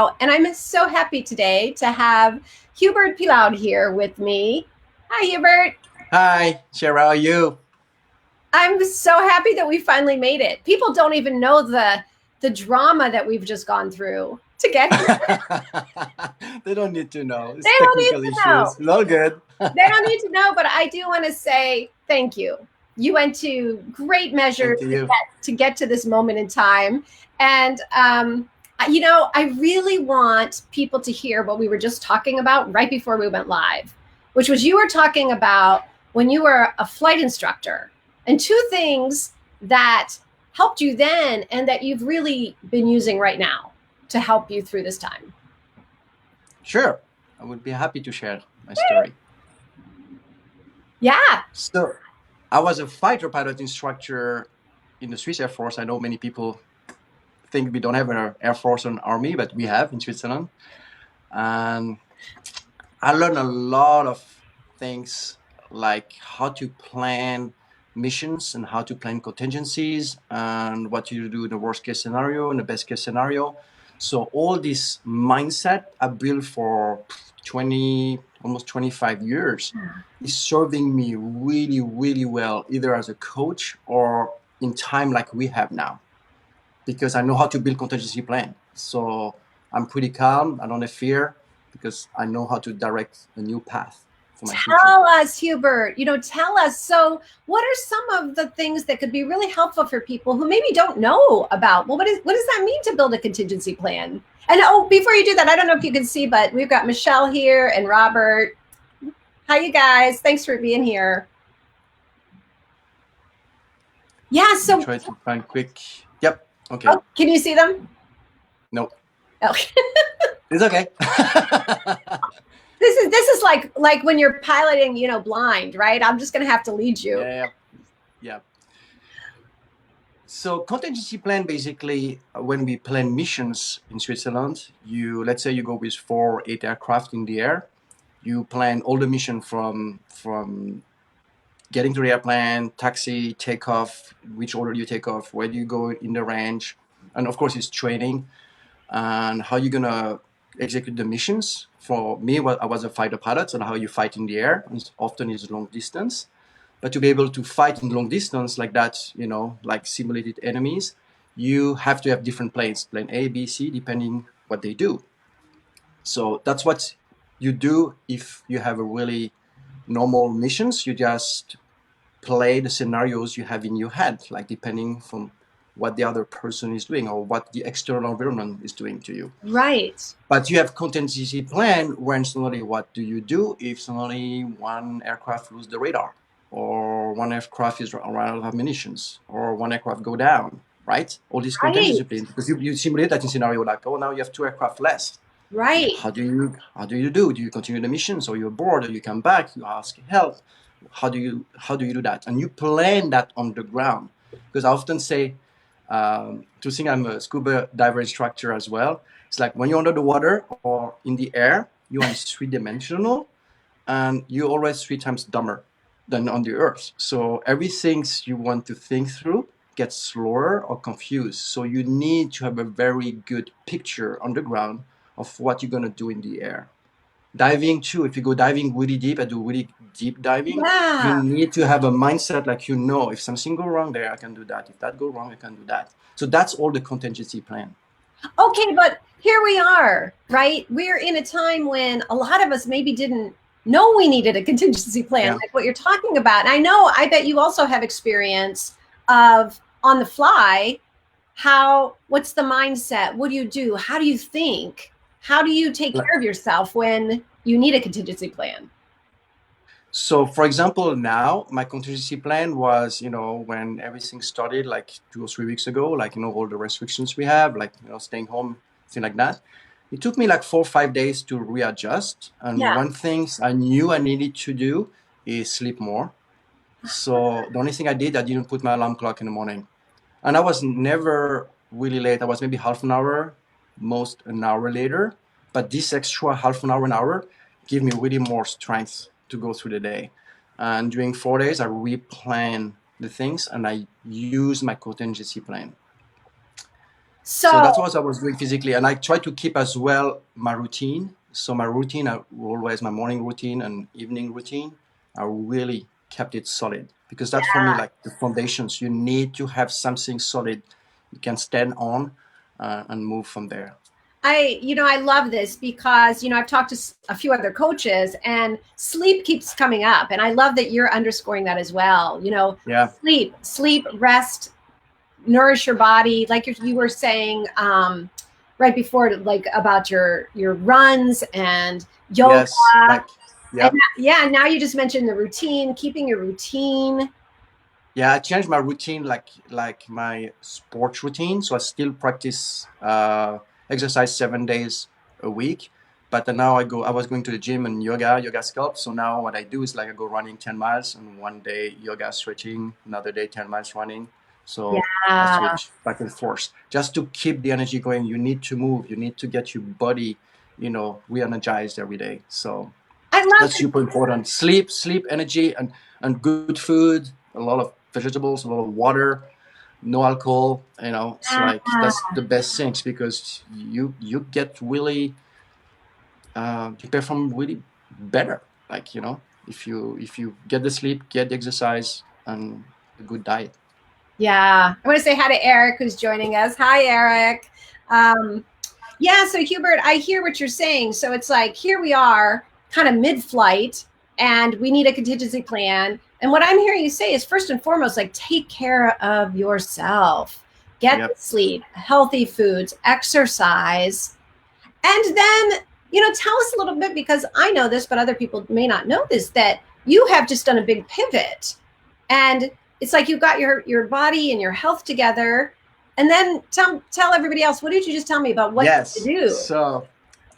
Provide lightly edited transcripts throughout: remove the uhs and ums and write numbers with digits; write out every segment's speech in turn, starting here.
now. And I'm so happy today to have Hubert Pilloud here with me. Hi, Hubert. Hi, Shara, how are you? I'm so happy that we finally made it. People don't even know the drama that we've just gone through to get here. They don't need to know. They It's don't need technical to know. issues. It's all good. They don't need to know, but I do want to say thank you. You went to great Thank measures you. to get to this moment in time. And, I really want people to hear what we were just talking about right before we went live, which was you were talking about when you were a flight instructor and two things that helped you then and that you've really been using right now to help you through this time. Sure, I would be happy to share my story. Yeah. So, I was a fighter pilot instructor in the Swiss Air Force. I know many people think we don't have an Air Force or an Army, but we have in Switzerland. And I learned a lot of things like how to plan missions and how to plan contingencies and what you do in the worst case scenario and the best case scenario. So all this mindset I built for 20, almost 25 years is serving me really, really well, either as a coach or in time like we have now, because I know how to build contingency plan. So I'm pretty calm. I don't have fear because I know how to direct a new path for my future. Tell us, Hubert, tell us. So, what are some of the things that could be really helpful for people who maybe don't know about? Well, what does that mean to build a contingency plan? And before you do that, I don't know if you can see, but we've got Michelle here and Robert. Hi, you guys. Thanks for being here. Yeah. So, Try to find quick. Yep. Okay. oh, can you see them? No, Oh. it's okay. This is like when you're piloting, blind, right? I'm just gonna have to lead you. Yeah. Yeah. So contingency plan basically, when we plan missions in Switzerland, let's say you go with 4 or 8 aircraft in the air. You plan all the mission from getting to the airplane, taxi, takeoff, which order you take off, where do you go in the range, and of course it's training and how you're gonna execute the missions. For me, I was a fighter pilot, and how you fight in the air often is long distance. But to be able to fight in long distance like that, like simulated enemies, you have to have different planes, plane A, B, C, depending what they do. So that's what you do if you have a really normal missions. You just play the scenarios you have in your head, like depending from what the other person is doing or what the external environment is doing to you. Right. But you have contingency plan when suddenly what do you do if suddenly one aircraft lose the radar or one aircraft is run out of ammunitions or one aircraft go down, right? All these Right. contingency plans, because you simulate that in scenario like, oh, now you have 2 aircraft less. Right. How do you do? Do you continue the missions, or you're bored, or you come back, you ask help? How do you do that? And you plan that on the ground. Because I often say, to think I'm a scuba diver instructor as well. It's like when you're under the water or in the air, you are 3 dimensional, and you're always 3 times dumber than on the earth. So everything you want to think through gets slower or confused. So you need to have a very good picture on the ground of what you're gonna do in the air. Diving too, if you go diving really deep, I do really deep diving, you Yeah. need to have a mindset like, if something go wrong there, I can do that. If that go wrong, I can do that. So that's all the contingency plan. Okay, but here we are, right? We're in a time when a lot of us maybe didn't know we needed a contingency plan, Yeah. like what you're talking about. And I bet you also have experience of on the fly, what's the mindset? What do you do? How do you think? How do you take care of yourself when you need a contingency plan? So, for example, now my contingency plan was, when everything started like 2 or 3 weeks ago, like, all the restrictions we have, like, staying home, thing like that. It took me like 4 or 5 days to readjust. And Yeah. one thing I knew I needed to do is sleep more. So the only thing I did, I didn't put my alarm clock in the morning. And I was never really late. I was maybe half an hour, most an hour later. But this extra half an hour, give me really more strength to go through the day. And during 4 days, I replan the things and I use my contingency plan. So So that's what I was doing physically, and I try to keep as well my routine. So my routine, I always my morning routine and evening routine, I really kept it solid because that's for me like the foundations. You need to have something solid you can stand on and move from there. I love this because, I've talked to a few other coaches and sleep keeps coming up. And I love that you're underscoring that as well. Yeah. Sleep, rest, nourish your body. Like you were saying, right before, like about your runs and yoga. Yes. Like. And Yeah. yeah, now you just mentioned the routine, keeping your routine. Yeah, I changed my routine, like my sports routine. So I still practice exercise 7 days a week, but then now I was going to the gym and yoga sculpt. So now what I do is like I go running 10 miles, and one day yoga stretching, another day 10 miles running. So I Yeah. switch back and forth just to keep the energy going. You need to move. You need to get your body, re-energized every day. So I love that's it. super important. Sleep, energy, and good food. A lot of vegetables, a lot of water, no alcohol. It's like that's the best things because you get really you perform really better. Like if you get the sleep, get the exercise, and a good diet. Yeah. I want to say hi to Eric, who's joining us. Hi, Eric. Um, Yeah, so Hubert, I hear what you're saying. So it's like here we are, kind of mid-flight, and we need a contingency plan. And what I'm hearing you say is first and foremost, like take care of yourself, get the Yep. sleep, healthy foods, exercise, and then tell us a little bit because I know this, but other people may not know this that you have just done a big pivot, and it's like you've got your body and your health together. And then tell everybody else, what did you just tell me about what to Yes. do? So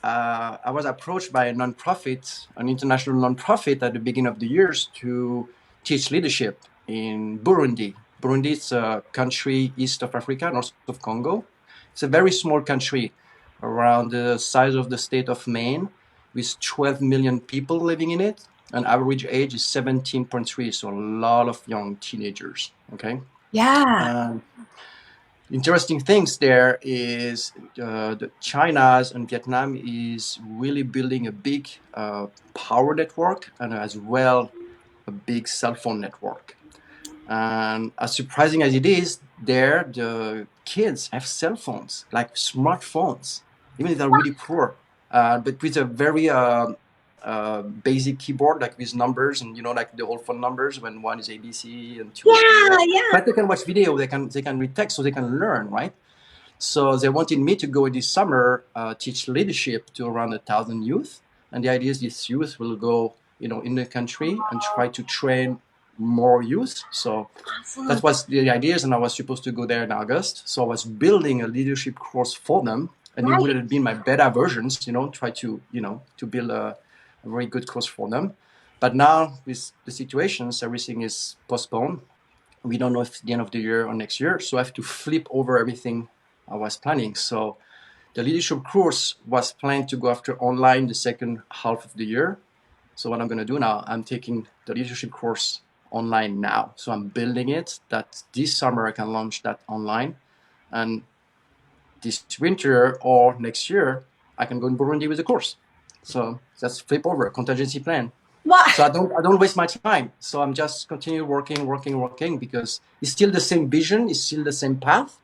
I was approached by a nonprofit, an international nonprofit, at the beginning of the years to teach leadership in Burundi. Burundi is a country east of Africa, north of Congo. It's a very small country, around the size of the state of Maine, with 12 million people living in it. An average age is 17.3, so a lot of young teenagers. Okay. Yeah. Um, Interesting things there is the China's and Vietnam is really building a big power network and as well a big cell phone network. And as surprising as it is, there the kids have cell phones, like smartphones, even if they're really poor, but with a very basic keyboard, like with numbers and like the old phone numbers when one is ABC and two is Yeah. US. Yeah. But they can watch video, they can read text, so they can learn, right? So they wanted me to go this summer teach leadership to around 1,000 youth, and the idea is this youth will go, in the country and try to train more youth. So that Awesome. was the ideas, and I was supposed to go there in August. So I was building a leadership course for them, and it would Right. have been my beta versions, try to build a very good course for them. But now with the situations, everything is postponed. We don't know if the end of the year or next year, so I have to flip over everything I was planning. So the leadership course was planned to go after online the second half of the year. So what I'm going to do now, I'm taking the leadership course online now. So I'm building it that this summer I can launch that online, and this winter or next year I can go in Burundi with the course. So that's flip over contingency plan. Well, So I don't waste my time. So I'm just continue working because it's still the same vision, it's still the same path.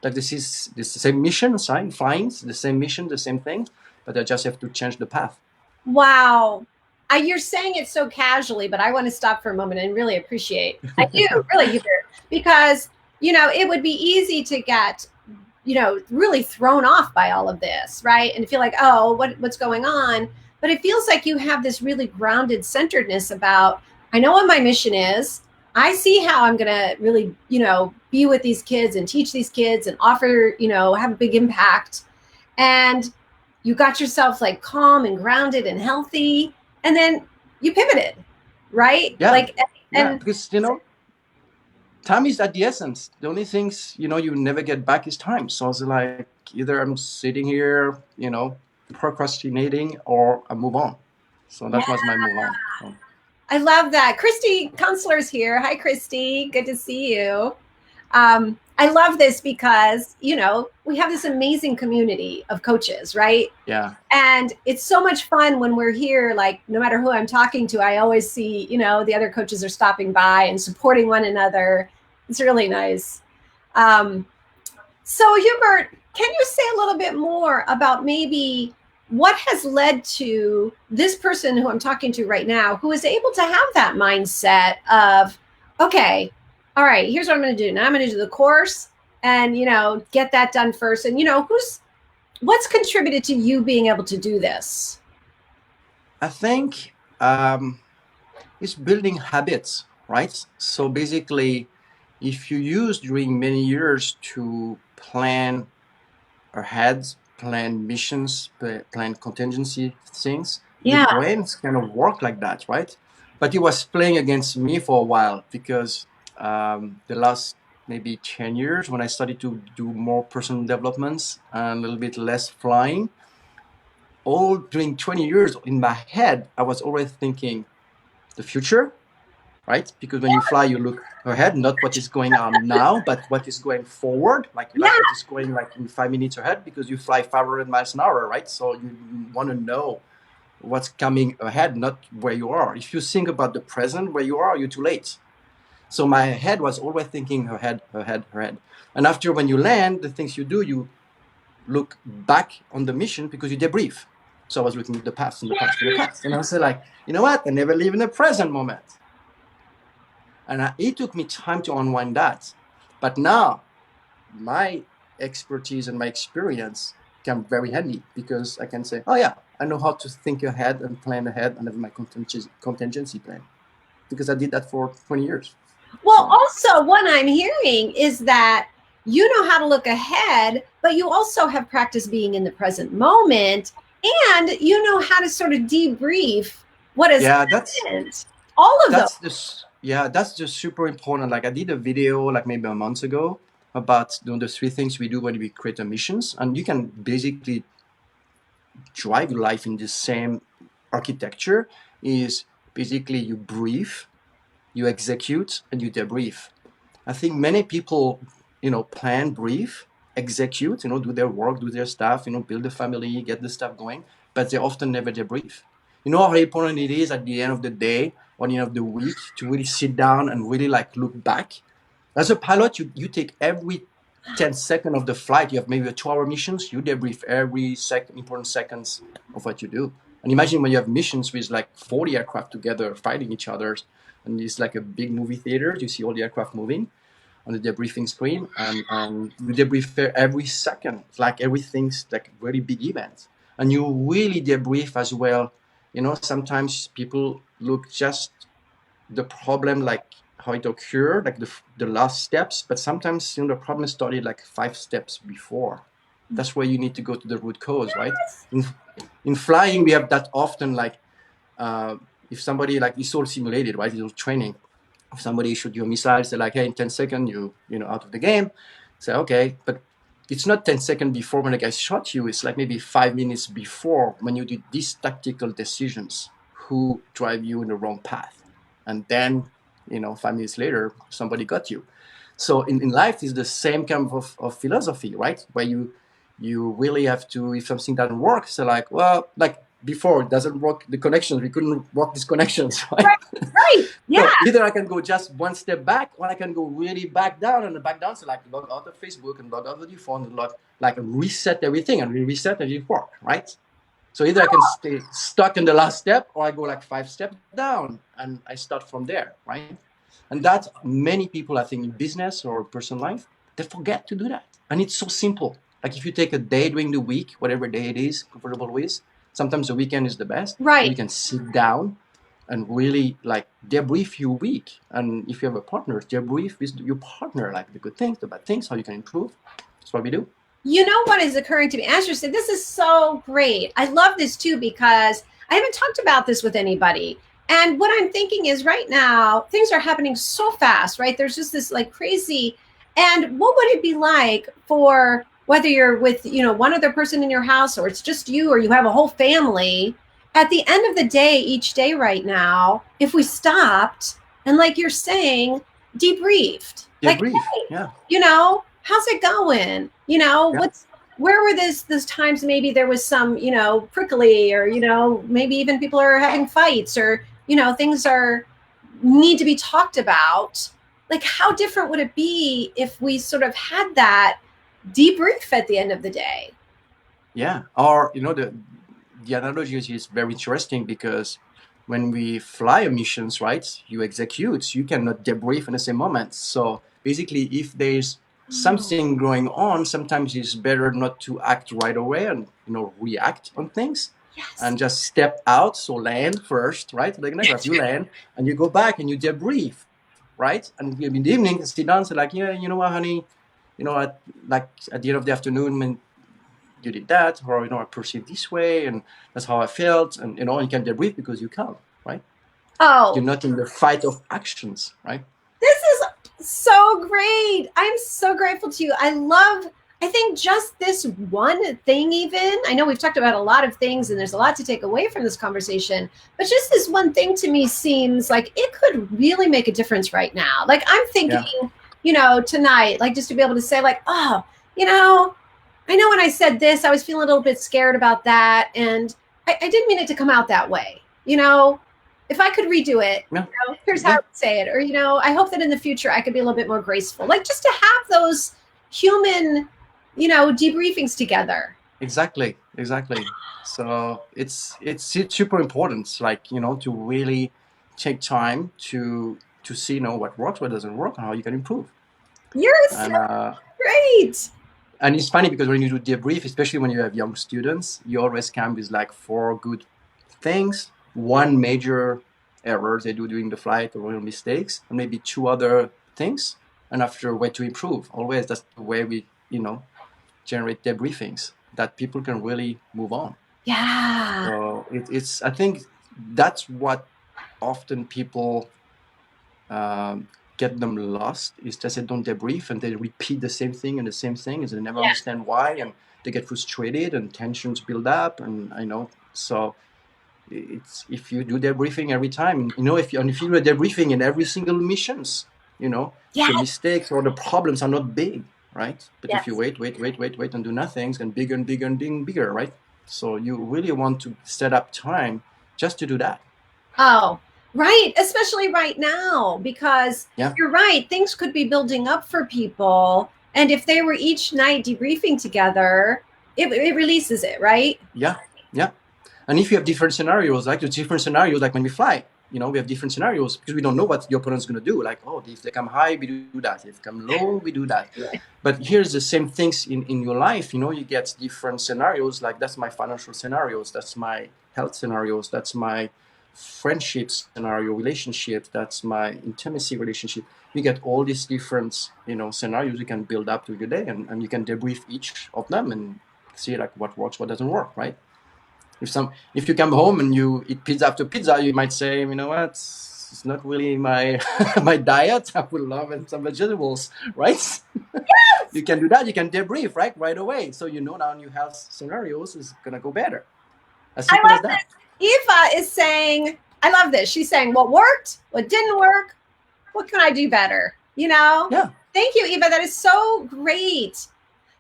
Like this is the same mission, flying, the same mission, the same thing, but I just have to change the path. wow. You're saying it so casually, but I want to stop for a moment and really appreciate. I do, really, Hubert, because it would be easy to get really thrown off by all of this, right? And feel like, oh, what's going on? But it feels like you have this really grounded centeredness about, I know what my mission is. I see how I'm going to really, be with these kids and teach these kids and offer, have a big impact. And you got yourself like calm and grounded and healthy. And then you pivoted, right? Yeah, Like, yeah, and because time is at the essence. The only things you never get back is time. So it's like either I'm sitting here, procrastinating, or I move on. So yeah, that was my move on. So. I love that. Christy Kunstler's here. Hi, Christy. Good to see you. I love this because, you know, we have this amazing community of coaches, right? Yeah. And it's so much fun when we're here. Like, no matter who I'm talking to, I always see, you know, the other coaches are stopping by and supporting one another. It's really nice. Um, so, Hubert, can you say a little bit more about maybe what has led to this person who I'm talking to right now, who is able to have that mindset of, okay, all right, here's what I'm going to do. Now I'm going to do the course and, you know, get that done first. And, you know, what's contributed to you being able to do this? I think it's building habits, right? So basically, if you use during many years to plan ahead, plan missions, plan contingency things, the Yeah. brains kind of work like that, right? But it was playing against me for a while because the last maybe 10 years when I started to do more personal developments and a little bit less flying, all during 20 years in my head, I was always thinking the future, right? Because when you fly, you look ahead, not what is going on now, but what is going forward, Yeah. like what is going like in 5 minutes ahead, because you fly 500 miles an hour, right? So you want to know what's coming ahead, not where you are. If you think about the present, where you are, you're too late. So my head was always thinking ahead, ahead, ahead. And after when you land, the things you do, you look back on the mission because you debrief. So I was looking at the past and the past and the past. And I was like, you know what? I never live in the present moment. And it took me time to unwind that. But now my expertise and my experience come very handy because I can say, oh yeah, I know how to think ahead and plan ahead and have my contingency plan because I did that for 20 years. Well, So also, what I'm hearing is that you know how to look ahead, but you also have practiced being in the present moment and you know how to sort of debrief what has yeah, happened. All of those. that's just super important. Like I did a video like maybe a month ago about the 3 things we do when we create a missions, and you can basically drive your life in the same architecture. Is basically you brief, you execute, and you debrief. I think many people, plan, brief, execute, do their work, do their stuff, build a family, get the stuff going, but they often never debrief. You know how important it is at the end of the day or the end of the week to really sit down and really like look back. As a pilot, you take every 10 seconds of the flight, you have maybe a 2-hour missions, you debrief every important seconds of what you do. And imagine when you have missions with like 40 aircraft together fighting each other, and it's like a big movie theater, you see all the aircraft moving on the debriefing screen, and you debrief every second, like everything's like very big events. And you really debrief as well. Sometimes people look just the problem like how it occurred, like the last steps, but sometimes the problem started like 5 steps before. That's where you need to go to the root cause, right? In flying, we have that often, like if somebody, like it's all simulated, right? It's all training. If somebody shoot you a missile, say like, hey, in 10 seconds, you out of the game. Say, okay, but it's not 10 seconds before when the guy shot you. It's like maybe 5 minutes before when you do these tactical decisions who drive you in the wrong path. And then, 5 minutes later, somebody got you. So in life is the same kind of philosophy, right? Where you really have to, if something doesn't work, so like, well, like before it doesn't work, the connections, we couldn't work these connections, right? Right. Right. Yeah. So either I can go just one step back, or I can go really back down and back down. So like log out of Facebook and log out of your phone and like reset everything and reset and it work, right? So either I can stay stuck in the last step, or I go like 5 steps down and I start from there, right? And that many people, I think, in business or personal life, they forget to do that. And it's so simple. Like if you take a day during the week, whatever day it is, comfortable with, sometimes the weekend is the best. Right. You can sit down and really like debrief your week. And if you have a partner, debrief with your partner, like the good things, the bad things, how you can improve. That's what we do. You know what is occurring to me? As you said, this is so great. I love this too because I haven't talked about this with anybody. And what I'm thinking is right now, things are happening so fast, right? There's just this like crazy. And what would it be like for whether you're with, one other person in your house or it's just you or you have a whole family? At the end of the day, each day right now, if we stopped and like you're saying, debriefed. Like, Debrief. hey, Yeah. how's it going? Yeah. Where were those times maybe there was some, prickly, or, maybe even people are having fights, or, things are need to be talked about. Like, how different would it be if we sort of had that debrief at the end of the day? Yeah. Or the analogy is very interesting because when we fly missions, right, you execute, you cannot debrief in the same moment. So basically, if there's something going on, sometimes it's better not to act right away and react on things, Yes. and just step out. So land first, right? Like an aircraft, you land and you go back and you debrief, right? And in the evening, sit down, say like, yeah, you know what, honey, like at the end of the afternoon when you did that, or I perceived this way, and that's how I felt, and you can debrief because you calm, right? You're Oh, not in the fight of actions, right? this is so great. I'm so grateful to you. I think just this one thing, even, I know we've talked about a lot of things and there's a lot to take away from this conversation, but just this one thing to me seems like it could really make a difference right now. Like, I'm thinking, Yeah. tonight, like, just to be able to say, like, oh, you know, I know when I said this, I was feeling a little bit scared about that. And I didn't mean it to come out that way. If I could redo it, Yeah. here's how I Yeah. would say it. Or, I hope that in the future I could be a little bit more graceful. Like, just to have those human, debriefings together. Exactly. So it's super important, like to really take time to see what works, what doesn't work, and how you can improve. You're so And great. and it's funny because when you do debrief, especially when you have young students, you always come with like four good things, one major error they do during the flight or real mistakes, and maybe two other things, and after a way to improve. Always that's the way we generate debriefings that people can really move on. Yeah. So it's I think that's what often people get them lost, is just they don't debrief and they repeat the same thing and the same thing, and they never Yeah. understand why, and they get frustrated and tensions build up, and so it's if you do debriefing every time, if you do a debriefing in every single missions, the Yes. mistakes or the problems are not big, right? But if you Yes. wait and do nothing, it's getting bigger and bigger and bigger, right? So you really want to set up time just to do that. Oh, right. Especially right now, because Yeah. you're right. Things could be building up for people. And if they were each night debriefing together, it releases it, right? Yeah. Yeah. And if you have different scenarios, like the different scenarios, like when we fly, we have different scenarios because we don't know what the opponent's going to do. Like, oh, if they come high, we do that. If they come low, we do that. But here's the same things in your life. You get different scenarios. Like, that's my financial scenarios. That's my health scenarios. That's my friendship scenario, relationships. That's my intimacy relationship. We get all these different, scenarios you can build up to your day, and you can debrief each of them and see like what works, what doesn't work, right? If you come home and you eat pizza after pizza, you might say, you know what, it's not really my my diet. I would love some vegetables, right? You can do that. You can debrief right away, so now your health scenarios is gonna go better. As I simple as love that. this. Eva is saying, I love this. She's saying what worked, what didn't work, what can I do better? Yeah. Thank you, Eva. That is so great.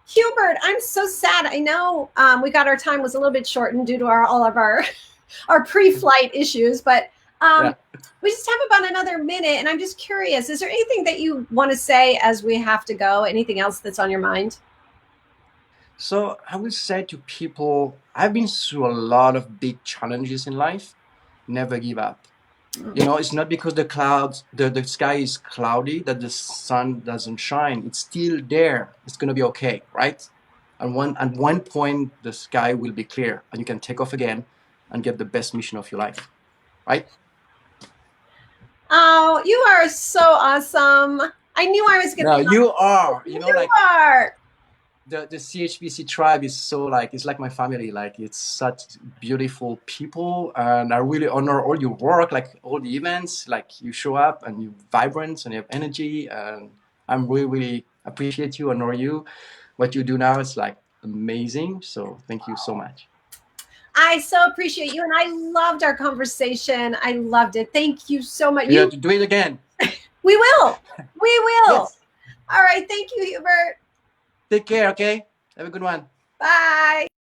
Hubert, I'm so sad. I know we got our time was a little bit shortened due to all of our our pre-flight issues, but Yeah. we just have about another minute, and I'm just curious: is there anything that you want to say as we have to go? Anything else that's on your mind? So I would say to people, I've been through a lot of big challenges in life. Never give up. It's not because the sky is cloudy that the sun doesn't shine. It's still there. It's gonna be okay, right? At one point the sky will be clear and you can take off again and get the best mission of your life, right? Oh, you are so awesome. I knew I was going to Now be you are, You like are. the CHBC tribe is so like it's like my family. Like it's such beautiful people, and I really honor all your work, like all the events. Like you show up and you're vibrant and you have energy, and I'm really appreciate you, honor you. What you do now is like amazing. So thank you so much. I so appreciate you, and I loved our conversation. I loved it. Thank you so much. You have to do it again. We will. We will. Yes. All right. Thank you, Hubert. Take care, okay? Have a good one. Bye.